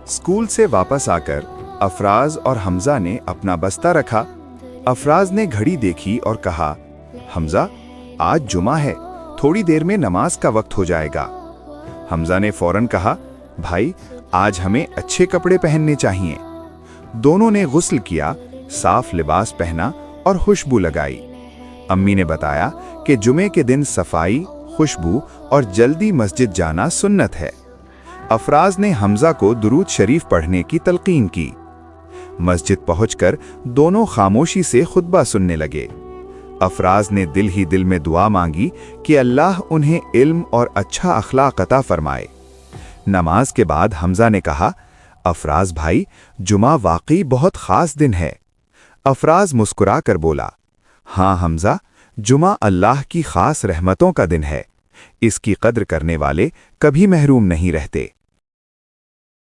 School से वापस आकर अफराज और हमजा ने अपना बस्ता रखा। अफराज ने घड़ी देखी और कहा, हमजा, आज जुमा है, थोड़ी देर में नमाज का वक्त हो जाएगा। हमजा ने फौरन कहा, भाई, आज हमें अच्छे कपड़े पहनने चाहिए। दोनों ने गुस्ल किया, साफ लिबास पहना और खुशबू लगाई। अम्मी ने बताया कि जुमे के दिन सफाई, खुशबू और जल्दी मस्जिद जाना सुन्नत है। अफराज ने हमजा को दुरूद शरीफ पढ़ने की तलकीन की। मस्जिद पहुंचकर दोनों खामोशी से खुतबा सुनने लगे। अफराज ने दिल ही दिल में दुआ मांगी कि अल्लाह उन्हें इल्म और अच्छा अखलाक अता फरमाए। नमाज के बाद हमजा ने कहा, अफराज भाई, जुमा वाकई बहुत खास दिन है। अफराज मुस्कुरा कर बोला, हाँ हमजा, जुमा अल्लाह की खास रहमतों का दिन है। इसकी कद्र करने वाले कभी महरूम नहीं रहते।